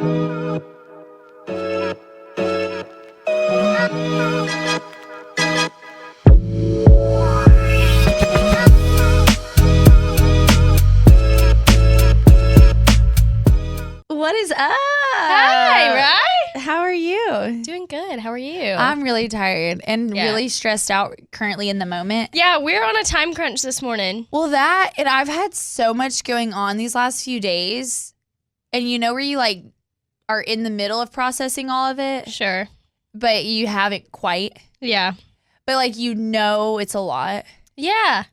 What is up? Hi, right? How are you? Doing good. How are you? I'm really tired and really stressed out currently in the moment. Yeah, we're on a time crunch this morning. Well, that, and I've had so much going on these last few days. And you know where you like are in the middle of processing all of it, Sure. but you haven't quite. Yeah. But like you know it's a lot. Yeah.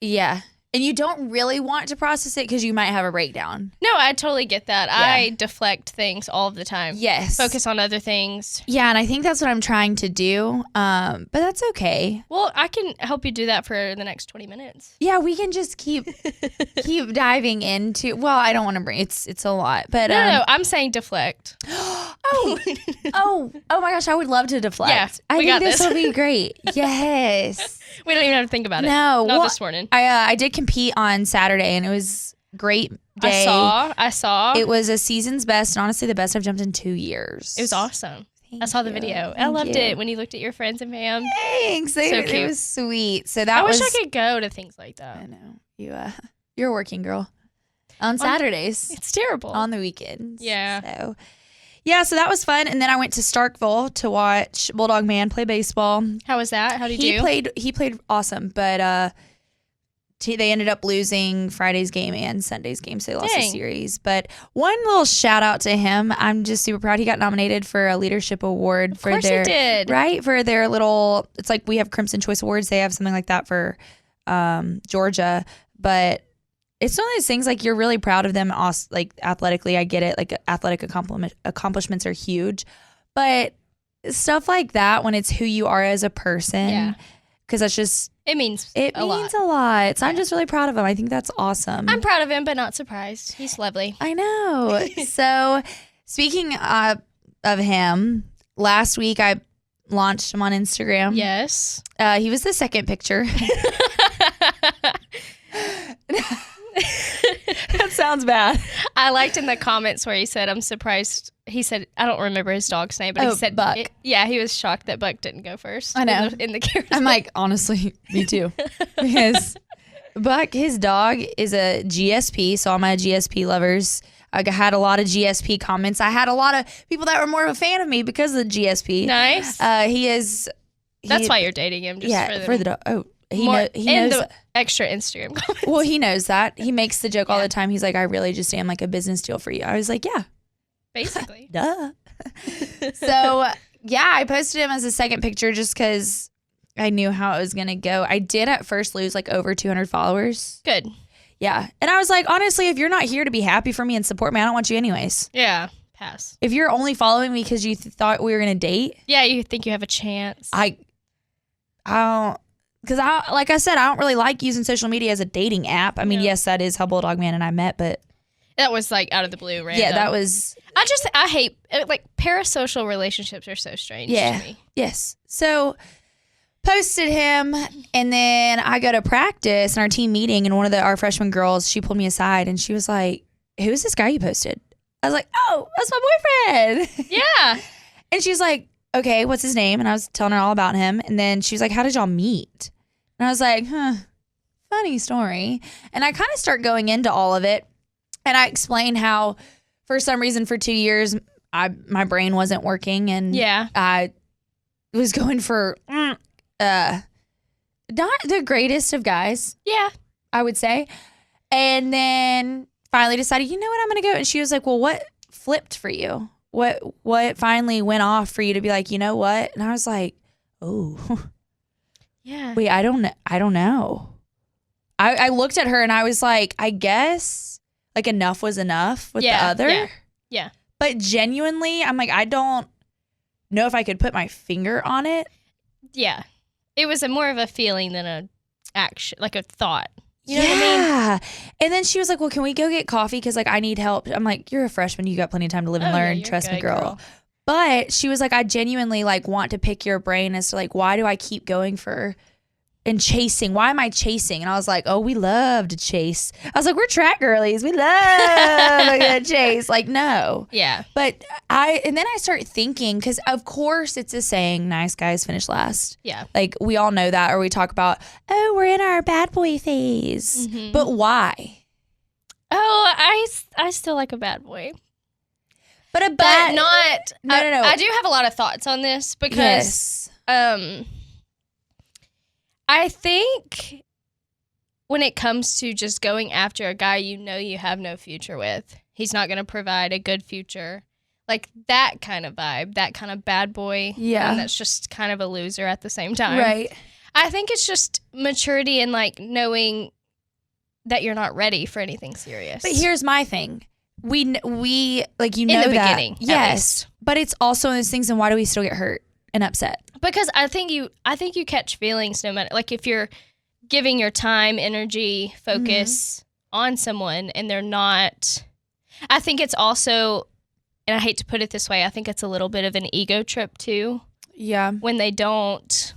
Yeah. And you don't really want to process it because you might have a breakdown. No, I totally get that. Yeah. I deflect things all of the time. Yes. Focus on other things. Yeah, and I think that's what I'm trying to do. But that's okay. Well, I can help you do that for the next 20 minutes. Yeah, we can just keep diving into. Well, I don't want to bring it's a lot, but No, I'm saying deflect. oh my gosh, I would love to deflect. Yeah, I we think got this this. will be great. Yes. We don't even have to think about it. No, Not well, this morning. I did compete on Saturday, and it was a great day. I saw. It was a season's best, and honestly, the best I've jumped in 2 years. It was awesome. Thank I saw the you. video. I Thank loved you. it when you looked at your friends and fam. Thanks. So cute. It was sweet. So that I was. wish I could go to things like that. I know you're a working girl on Saturdays. It's terrible. On the weekends. Yeah. So that was fun. And then I went to Starkville to watch Bulldog Man play baseball. How was that? How did you do? He played awesome, but they ended up losing Friday's game and Sunday's game, so they lost the Dang. series. But one little shout out to him. I'm just super proud. He got nominated for a leadership award Of course he did. Right? For their little, it's like we have Crimson Choice Awards. They have something like that for Georgia. But it's one of those things like you're really proud of them, like athletically. I get it. Like athletic accomplishments are huge. But stuff like that, when it's who you are as a person, because that's just, It means a lot. So I'm just really proud of him. I think that's awesome. I'm proud of him, but not surprised. He's lovely. I know. So speaking of him, last week I launched him on Instagram. Yes. He was the second picture. That sounds bad. I liked in the comments where he said, I'm surprised. He said, I don't remember his dog's name, but he said, Buck. He was shocked that Buck didn't go first. I know. In the carousel. I'm like, honestly, me too. Because Buck, his dog is a GSP. So all my GSP lovers, I had a lot of GSP comments. I had a lot of people that were more of a fan of me because of the GSP. Nice. That's why you're dating him. Just for the dog. Oh, he knows. The extra Instagram comments. Well, he knows that. He makes the joke all the time. He's like, I really just am like a business deal for you. I was like, yeah. Basically. Duh. So, yeah, I posted him as a second picture just because I knew how it was going to go. I did at first lose like over 200 followers. Good. Yeah. And I was like, honestly, if you're not here to be happy for me and support me, I don't want you anyways. Yeah. Pass. If you're only following me because you thought we were going to date. Yeah, you think you have a chance. I don't. Because like I said, I don't really like using social media as a dating app. I mean, yes, that is how Bulldog Man and I met, but that was like out of the blue, random. yeah, that was. I hate like parasocial relationships are so strange to me. Yes. So posted him, and then I go to practice in our team meeting, and one of our freshman girls, she pulled me aside, and she was like, "Who is this guy you posted?" I was like, "Oh, that's my boyfriend." Yeah. And she's like, okay, what's his name? And I was telling her all about him. And then she was like, how did y'all meet? And I was like, funny story. And I kind of start going into all of it. And I explain how, for some reason, for 2 years, my brain wasn't working. And I was going for not the greatest of guys. Yeah. I would say. And then finally decided, you know what, I'm going to go. And she was like, well, what flipped for you? What finally went off for you to be like, you know what? And I was like, oh, yeah. Wait, I don't know. I looked at her and I was like, I guess like enough was enough with the other. Yeah. But genuinely, I'm like, I don't know if I could put my finger on it. Yeah. It was more of a feeling than a action, like a thought. You know what I mean? And then she was like, well, can we go get coffee? Because like I need help. I'm like, you're a freshman. You got plenty of time to live and learn. Trust me, girl. But she was like, I genuinely like want to pick your brain as to like, why do I keep going for and chasing. Why am I chasing? And I was like, oh, we love to chase. I was like, we're track girlies. We love to chase. Like, no. Yeah. But and then I start thinking, because of course it's a saying, nice guys finish last. Yeah. Like, we all know that, or we talk about, oh, we're in our bad boy phase. Mm-hmm. But why? Oh, I still like a bad boy. But not. No. I do have a lot of thoughts on this because I think when it comes to just going after a guy you know you have no future with, he's not going to provide a good future. Like that kind of vibe, that kind of bad boy. Yeah. And that's just kind of a loser at the same time. Right. I think it's just maturity and like knowing that you're not ready for anything serious. But here's my thing. We like, you know, in the that. beginning, yes, but it's also in those things. And why do we still get hurt and upset? Because I think you catch feelings no matter, like if you're giving your time, energy, focus on someone and they're not. I think it's also, and I hate to put it this way, I think it's a little bit of an ego trip too. Yeah, when they don't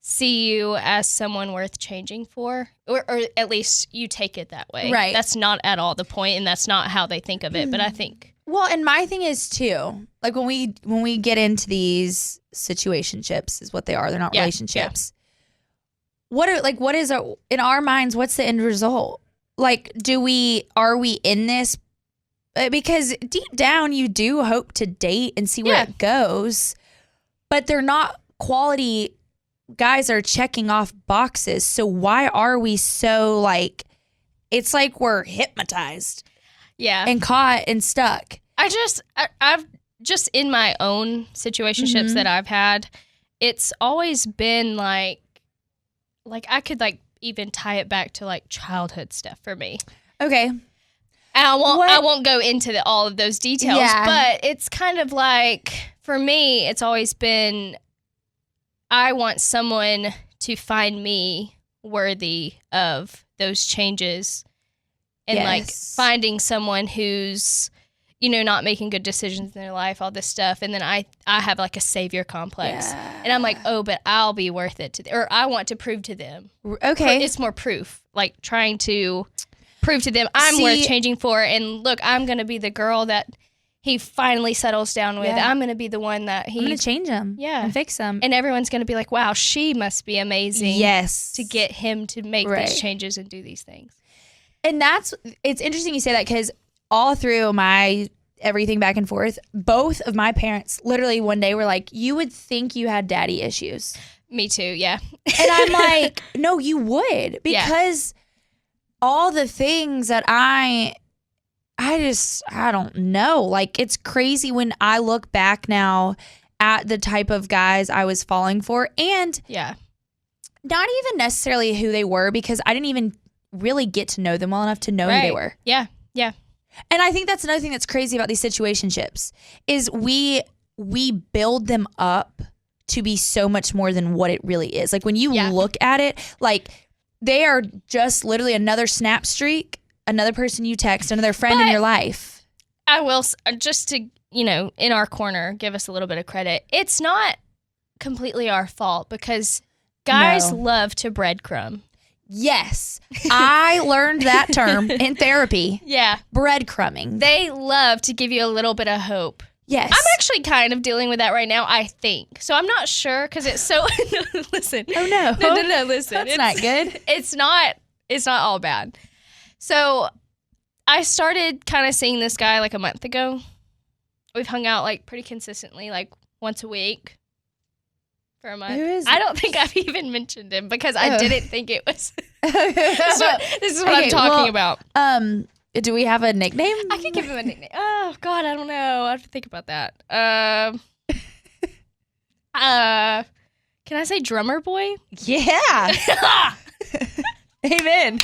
see you as someone worth changing for, or at least you take it that way. Right. That's not at all the point, and that's not how they think of it. But I think. Well, and my thing is too, like when we get into these situationships, is what they are. They're not relationships. Yeah. What is in our minds? What's the end result? Like, are we in this? Because deep down, you do hope to date and see where it goes, but they're not quality. Guys are checking off boxes. So why are we so like, it's like we're hypnotized. Yeah. And caught and stuck. I've just in my own situationships that I've had, it's always been like I could like even tie it back to like childhood stuff for me. Okay. And I won't go into all of those details, but it's kind of like, for me, it's always been, I want someone to find me worthy of those changes and like finding someone who's, you know, not making good decisions in their life, all this stuff. And then I have like a savior complex and I'm like, oh, but I'll be worth it or I want to prove to them. Okay. It's more proof, like trying to prove to them I'm worth changing for. And look, I'm going to be the girl that he finally settles down with. I'm going to be the one that I'm going to change him. Yeah. And fix him. And everyone's going to be like, wow, she must be amazing. Yes. To get him to make these changes and do these things. And it's interesting you say that, because all through my everything back and forth, both of my parents literally one day were like, you would think you had daddy issues. Me too. Yeah. And I'm like, no, you would, because all the things that I don't know. Like, it's crazy when I look back now at the type of guys I was falling for, and not even necessarily who they were, because I didn't even really get to know them well enough to know who they were. Yeah. Yeah. And I think that's another thing that's crazy about these situationships is we build them up to be so much more than what it really is. Like, when you look at it, like, they are just literally another snap streak, another person you text, another friend in your life. I will, just to, you know, in our corner, give us a little bit of credit. It's not completely our fault, because guys love to breadcrumb. Yes. I learned that term in therapy. Yeah. Breadcrumbing. They love to give you a little bit of hope. Yes. I'm actually kind of dealing with that right now, I think. So I'm not sure, because it's so... Listen. Oh, no. No, listen. That's not good. It's not all bad. So I started kind of seeing this guy like a month ago. We've hung out like pretty consistently, like once a week for a month. Who is I don't think I've even mentioned him, because I didn't think it was... this is what I'm talking about. Do we have a nickname? I can give him a nickname. Oh, God, I don't know. I have to think about that. Can I say Drummer Boy? Yeah. Amen.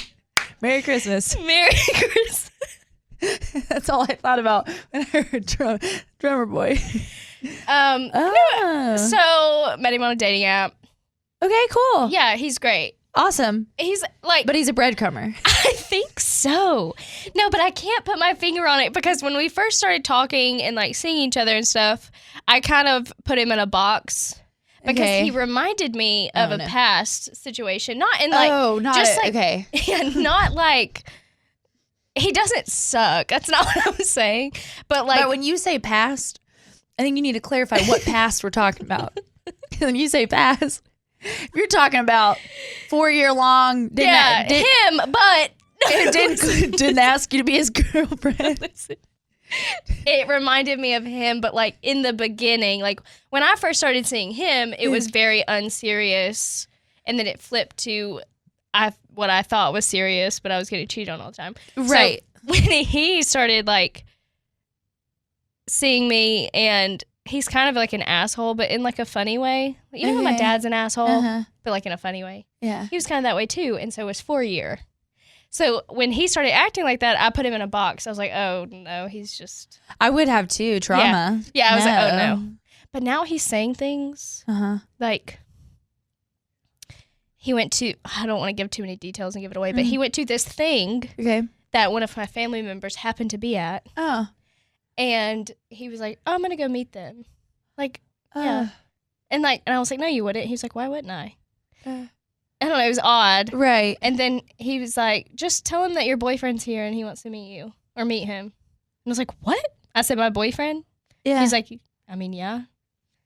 Merry Christmas. Merry Christmas. That's all I thought about when I heard Drummer Boy. So, met him on a dating app. Okay, cool. Yeah, he's great. Awesome. He's like... But he's a breadcrumber. I think so. No, but I can't put my finger on it, because when we first started talking and like seeing each other and stuff, I kind of put him in a box. because he reminded me of a past situation. Not in like, not like, he doesn't suck. That's not what I was saying. But like, but when you say past, I think you need to clarify what past we're talking about. When you say past, you're talking about 4-year long. But didn't ask you to be his girlfriend. It reminded me of him, but like in the beginning, like when I first started seeing him, it was very unserious, and then it flipped to what I thought was serious, but I was getting cheated on all the time. Right. So when he started like seeing me, and he's kind of like an asshole, but in like a funny way. You know how my dad's an asshole, but like in a funny way. Yeah. He was kind of that way too, and so was 4-year. So when he started acting like that, I put him in a box. I was like, oh, no, he's just... I would have too, trauma. Yeah, I was like, oh, no. But now he's saying things like... He went to... I don't want to give too many details and give it away, but he went to this thing that one of my family members happened to be at. Oh. And he was like, oh, I'm going to go meet them. Like, yeah. And I was like, no, you wouldn't. He was like, why wouldn't I? I don't know, it was odd. Right. And then he was like, just tell him that your boyfriend's here and he wants to meet you or meet him. And I was like, what? I said, my boyfriend? Yeah. He's like, I mean, yeah.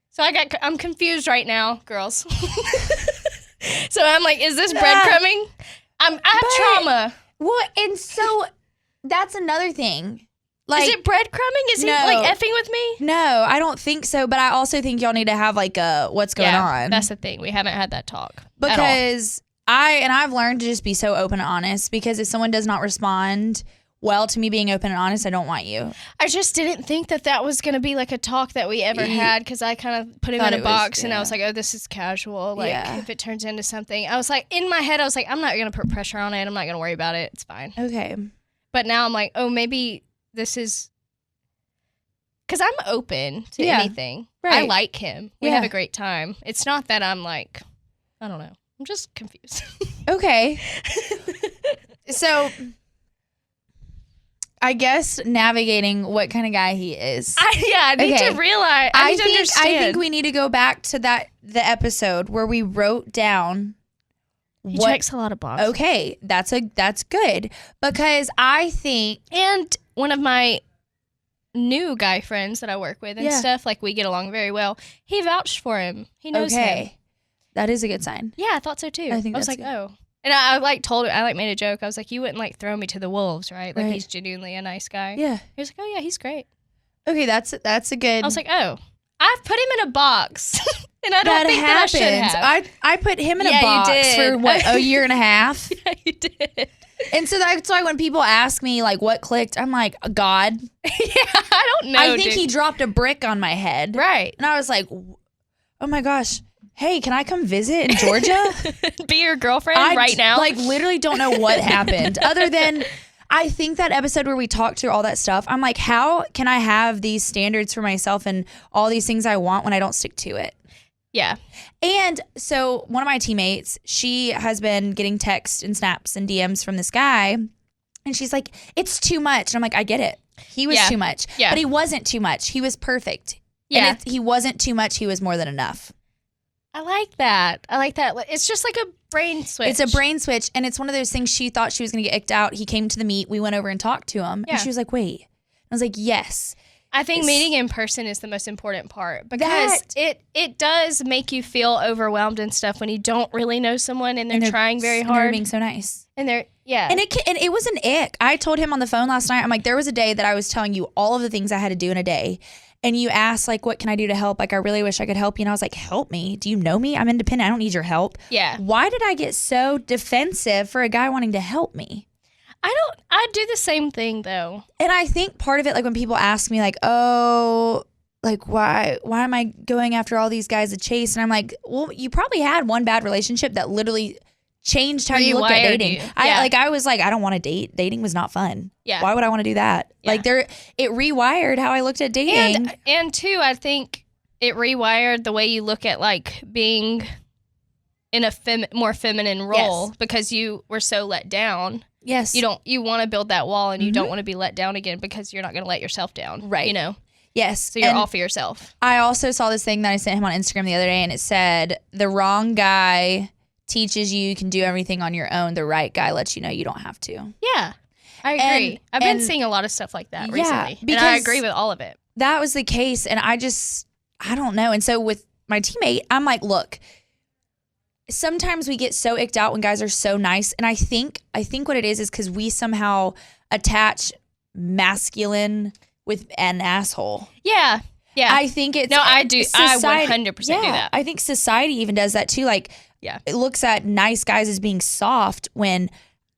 So I'm confused right now, girls. So I'm like, is this breadcrumbing? I have trauma. Well, and so that's another thing. Like, is it breadcrumbing? Is he like effing with me? No, I don't think so. But I also think y'all need to have like a what's going on. That's the thing. We haven't had that talk. Because I've learned to just be so open and honest, because if someone does not respond well to me being open and honest, I don't want you. I just didn't think that was going to be like a talk that we ever had, because I kind of put him in a box and I was like, oh, this is casual. Like if it turns into something, I was like, in my head, I was like, I'm not going to put pressure on it. I'm not going to worry about it. It's fine. Okay. But now I'm like, oh, maybe this is, because I'm open to anything. Right. I like him. We have a great time. It's not that I'm like, I don't know. I'm just confused. Okay. So, I guess navigating what kind of guy he is. I need to realize. I need to understand. I think we need to go back to the episode where we wrote down. He checks a lot of boxes. Okay, that's good, because I think, and one of my new guy friends that I work with and stuff, like we get along very well. He vouched for him. He knows him. That is a good sign. Yeah, I thought so too. I think I was like, good. oh. And I like told him, I like made a joke. I was like, you wouldn't like throw me to the wolves, right? Like he's genuinely a nice guy. Yeah. He was like, oh yeah, he's great. Okay, that's a good. I was like, oh, I've put him in a box. And I don't think that I should have. I put him in a box for what, a year and a half? Yeah, you did. And so that's why when people ask me like what clicked, I'm like, God. Yeah, I don't know. I think he dropped a brick on my head. Right. And I was like, oh my gosh. Hey, can I come visit in Georgia? Be your girlfriend right now? Like literally don't know what happened. Other than I think that episode where we talked through all that stuff, I'm like, how can I have these standards for myself and all these things I want when I don't stick to it? Yeah. And so one of my teammates, she has been getting texts and snaps and DMs from this guy. And she's like, it's too much. And I'm like, I get it. He was too much. Yeah. But he wasn't too much. He was perfect. Yeah. And he wasn't too much. He was more than enough. I like that. It's just like a brain switch. It's a brain switch. And it's one of those things she thought she was going to get icked out. He came to the meet. We went over and talked to him. Yeah. And she was like, wait. I was like, yes. I think meeting in person is the most important part, because it does make you feel overwhelmed and stuff when you don't really know someone and they're trying very hard. And they're being so nice. And they're, And it was an ick. I told him on the phone last night, I'm like, there was a day that I was telling you all of the things I had to do in a day. And you asked, like, what can I do to help? Like, I really wish I could help you. And I was like, help me? Do you know me? I'm independent. I don't need your help. Yeah. Why did I get so defensive for a guy wanting to help me? I do the same thing though. And I think part of it, like when people ask me like, oh, like why am I going after all these guys to chase? And I'm like, well, you probably had one bad relationship that literally changed how you look at dating. Yeah. I was like, I don't want to date. Dating was not fun. Yeah. Why would I want to do that? Yeah. Like it rewired how I looked at dating. And two, I think it rewired the way you look at like being in a more feminine role, because you were so let down. Yes. You want to build that wall, and you don't want to be let down again, because you're not going to let yourself down. Right. You know? Yes. So you're all for yourself. I also saw this thing that I sent him on Instagram the other day, and it said, the wrong guy teaches you can do everything on your own. The right guy lets you know you don't have to. Yeah, I agree. I've been seeing a lot of stuff like that recently, and I agree with all of it. That was the case, and I don't know. And so with my teammate, I'm like, look, sometimes we get so icked out when guys are so nice, and I think what it is because we somehow attach masculine with an asshole. Yeah. Yeah. I think it's... No, I do. Society, I 100% do that. I think society even does that too. Like, it looks at nice guys as being soft when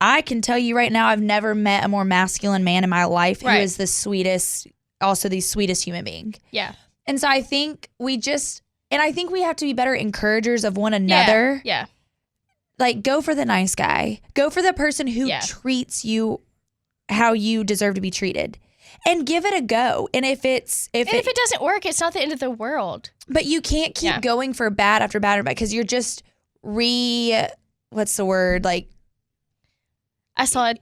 I can tell you right now I've never met a more masculine man in my life who is the sweetest, also the sweetest human being. Yeah. And so I think I think we have to be better encouragers of one another. Yeah. Like, go for the nice guy. Go for the person who treats you how you deserve to be treated. And give it a go. And if it doesn't work, it's not the end of the world. But you can't keep going for bad after bad because you're just what's the word? Like, I saw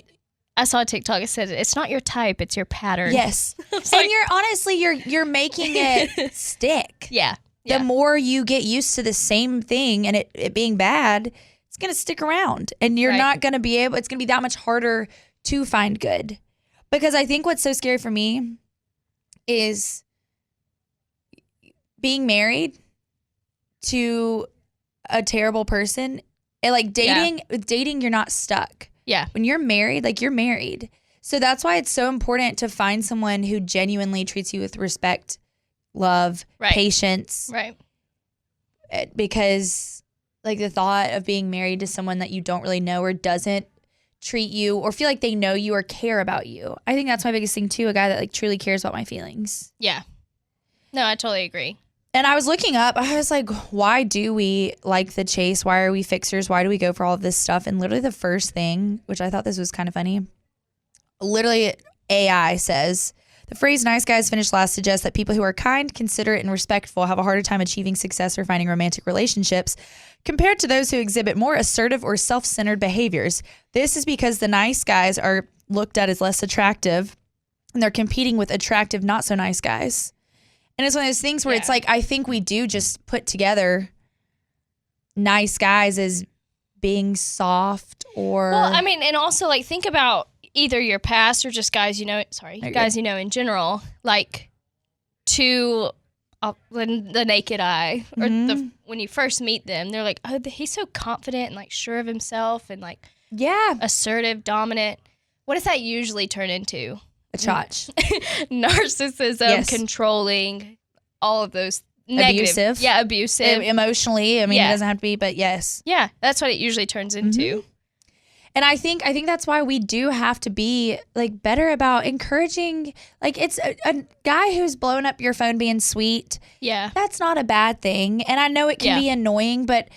a TikTok. It said it's not your type, it's your pattern. Yes. And you're making it stick. Yeah. The more you get used to the same thing and it being bad, it's gonna stick around. And you're not gonna be able, it's gonna be that much harder to find good. Because I think what's so scary for me is being married to a terrible person. And like dating, you're not stuck. Yeah. When you're married, like you're married. So that's why it's so important to find someone who genuinely treats you with respect, love, patience. Right. Because like the thought of being married to someone that you don't really know or doesn't treat you or feel like they know you or care about you. I think that's my biggest thing too, a guy that like truly cares about my feelings. Yeah. No, I totally agree. And I was looking up, I was like, why do we like the chase? Why are we fixers? Why do we go for all of this stuff? And literally the first thing, which I thought this was kind of funny, literally AI says, the phrase nice guys finish last suggests that people who are kind, considerate, and respectful have a harder time achieving success or finding romantic relationships compared to those who exhibit more assertive or self-centered behaviors. This is because the nice guys are looked at as less attractive and they're competing with attractive, not so nice guys. And it's one of those things where it's like, I think we do just put together nice guys as being soft or... Well, I mean, and also like think about either your past or just guys you know in general, like to the naked eye or when you first meet them, they're like, oh, he's so confident and like sure of himself and like assertive, dominant. What does that usually turn into? A chotch. Narcissism, controlling, all of those negative. Abusive. Yeah, abusive. Emotionally. I mean, it doesn't have to be, but yes. Yeah, that's what it usually turns into. And I think that's why we do have to be like better about encouraging. Like it's a guy who's blowing up your phone being sweet. Yeah. That's not a bad thing. And I know it can be annoying, but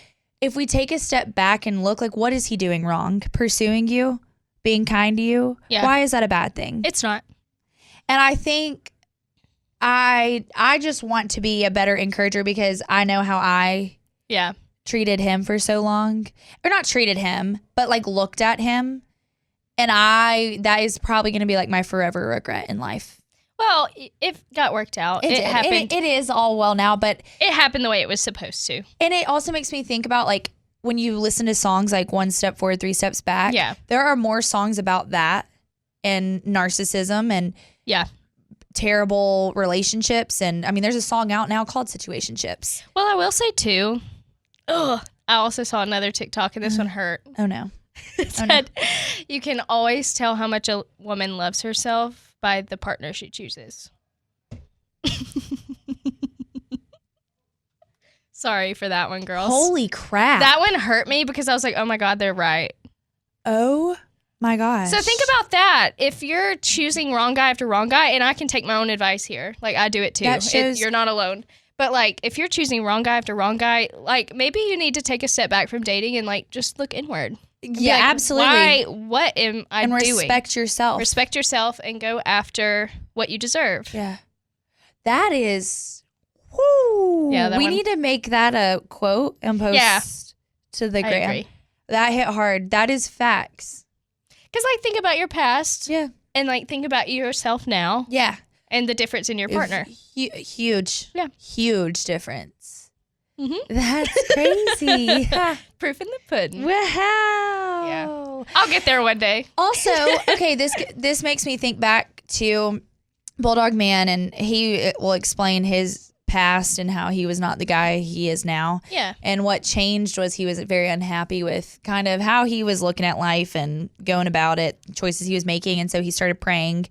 if we take a step back and look, like, what is he doing wrong? Pursuing you? Being kind to you? Yeah. Why is that a bad thing? It's not. And I think I just want to be a better encourager because I know how I treated him for so long. Or not treated him, but like looked at him. And that is probably going to be like my forever regret in life. Well, it got worked out. It happened. It is all well now, but it happened the way it was supposed to. And it also makes me think about like when you listen to songs like One Step Forward, Three Steps Back. Yeah. There are more songs about that and narcissism and terrible relationships. And I mean, there's a song out now called Situationships. Well, I will say too, I also saw another TikTok and this one hurt. Oh no. It said, you can always tell how much a woman loves herself by the partner she chooses. Sorry for that one, girls. Holy crap. That one hurt me because I was like, oh my God, they're right. Oh my gosh. So think about that. If you're choosing wrong guy after wrong guy, and I can take my own advice here. Like, I do it too. You're not alone. But like, if you're choosing wrong guy after wrong guy, like maybe you need to take a step back from dating and like just look inward. Yeah, like, absolutely. What am I doing? And respect yourself. Respect yourself and go after what you deserve. Yeah. That is, whoo. Yeah, we need to make that a quote and post to the gram. I agree. That hit hard. That is facts. Because like think about your past. Yeah. And like think about yourself now. Yeah. and the difference in your partner. Huge. Yeah. Huge difference. Mm-hmm. That's crazy. Proof in the pudding. Wow. Yeah. I'll get there one day. Also, okay, this makes me think back to Bulldog Man, and he will explain his past and how he was not the guy he is now. Yeah. And what changed was he was very unhappy with kind of how he was looking at life and going about it, choices he was making. And so he started praying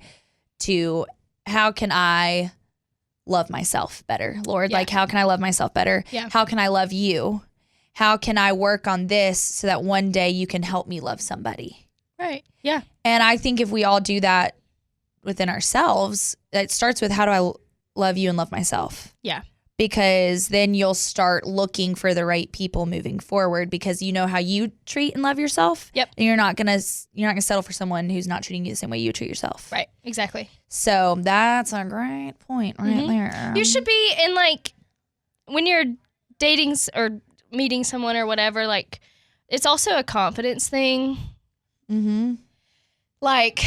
to, how can I love myself better, Lord? Yeah. Like, how can I love myself better? Yeah. How can I love you? How can I work on this so that one day you can help me love somebody? Right. Yeah. And I think if we all do that within ourselves, it starts with, how do I love you and love myself? Yeah. Because then you'll start looking for the right people moving forward, because you know how you treat and love yourself. Yep. And you're not gonna settle for someone who's not treating you the same way you treat yourself. Right. Exactly. So that's a great point right there. You should be in, like, when you're dating or meeting someone or whatever, like, it's also a confidence thing. Mm-hmm. Like,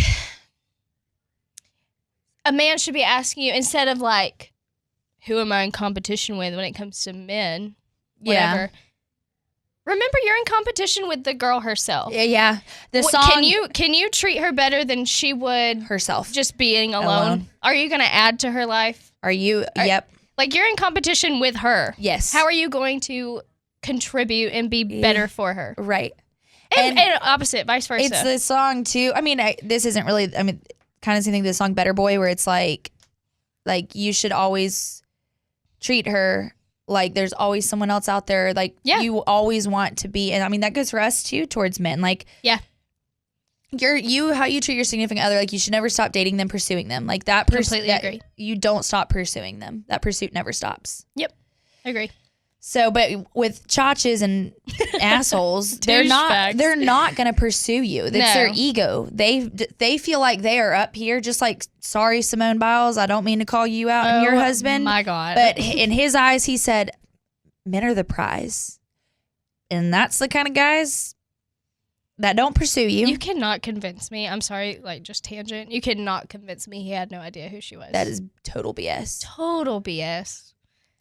a man should be asking you, instead of like, who am I in competition with when it comes to men? Whatever. Yeah. Remember, you're in competition with the girl herself. Yeah. The song. Can you treat her better than she would herself just being alone? Are you going to add to her life? Yep. Like, you're in competition with her. Yes. How are you going to contribute and be better for her? Right. And opposite, vice versa. It's the song too. I mean, this isn't really, kind of same thing, the song Better Boy, where it's like you should always treat her like there's always someone else out there. Like, you always want to be, and I mean, that goes for us too, towards men. Like, yeah. How you treat your significant other, like, you should never stop dating them, pursuing them. Like, that Completely agree. You don't stop pursuing them. That pursuit never stops. Yep. I agree. So, but with chotches and assholes, they're not going to pursue you. It's their ego. They feel like they are up here, just like, sorry, Simone Biles, I don't mean to call you out and your husband. My God. But in his eyes, he said, men are the prize. And that's the kind of guys that don't pursue you. You cannot convince me. I'm sorry, like, just tangent. You cannot convince me he had no idea who she was. That is total BS. Total BS.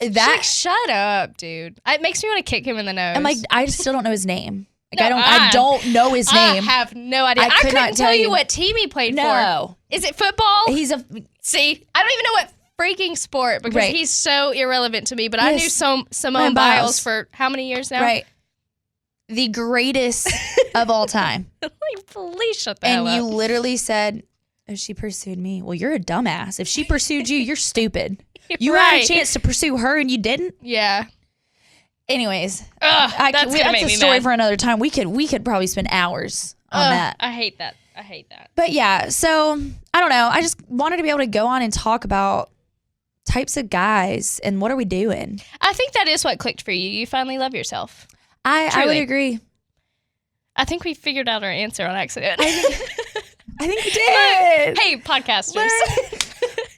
Like, shut up, dude. It makes me want to kick him in the nose. I'm like, I still don't know his name. Like, I don't know his name. I have no idea. I couldn't tell you what team he played for. Is it football? See, I don't even know what freaking sport, because he's so irrelevant to me. But I knew Simone Biles for how many years now? Right. The greatest of all time. Like, please shut the hell up. And you literally said, oh, she pursued me. Well, you're a dumbass. If she pursued you, you're stupid. You had a chance to pursue her and you didn't? Yeah. Anyways, that's a story for another time. We could probably spend hours on that. I hate that. But yeah, so I don't know. I just wanted to be able to go on and talk about types of guys and what are we doing. I think that is what clicked for you. You finally love yourself. I would agree. I think we figured out our answer on accident. I think we did. Hey, podcasters.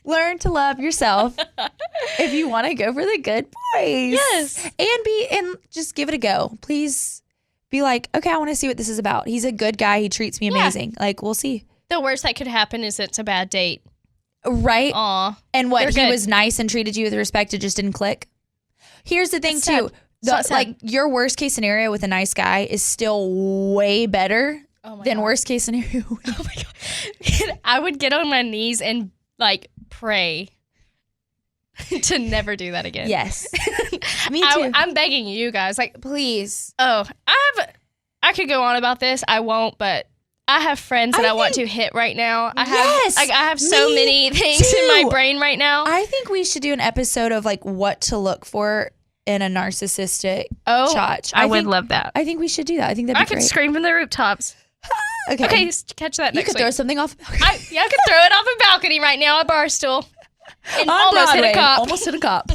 Learn to love yourself if you want to go for the good boys. Yes. And just give it a go. Please be like, okay, I want to see what this is about. He's a good guy. He treats me amazing. Like, we'll see. The worst that could happen is it's a bad date. Right? Aw. And he was nice and treated you with respect. It just didn't click. Here's the thing, too. Like, your worst case scenario with a nice guy is still way better than worst case scenario. Oh my God. I would get on my knees and, like, pray to never do that again. Yes. Me too. I'm begging you guys, like, please. Oh, I could go on about this. I won't, but I have friends that I want to hit right now. I have so many things in my brain right now. I think we should do an episode of, like, what to look for in a narcissistic chotch. I would love that. I think we should do that. I think that'd be great. I could scream from the rooftops. Okay, catch that next week. You could throw something off. I could throw it off a balcony right now, a bar stool. And almost hit a cop. Almost hit a cop.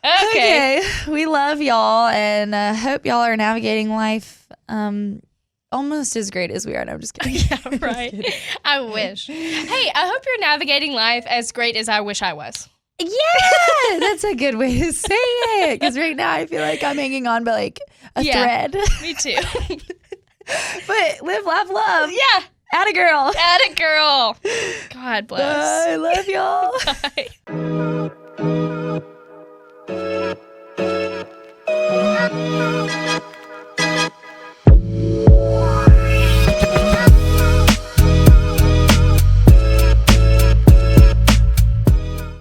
Okay. We love y'all and hope y'all are navigating life almost as great as we are. No, I'm just kidding. Yeah, right. I wish. Hey, I hope you're navigating life as great as I wish I was. Yeah, that's a good way to say it. Because right now I feel like I'm hanging on by, like, a thread. Me too. But live, laugh, love. Yeah. AttaGirl. AttaGirl. God bless. I love y'all. Bye.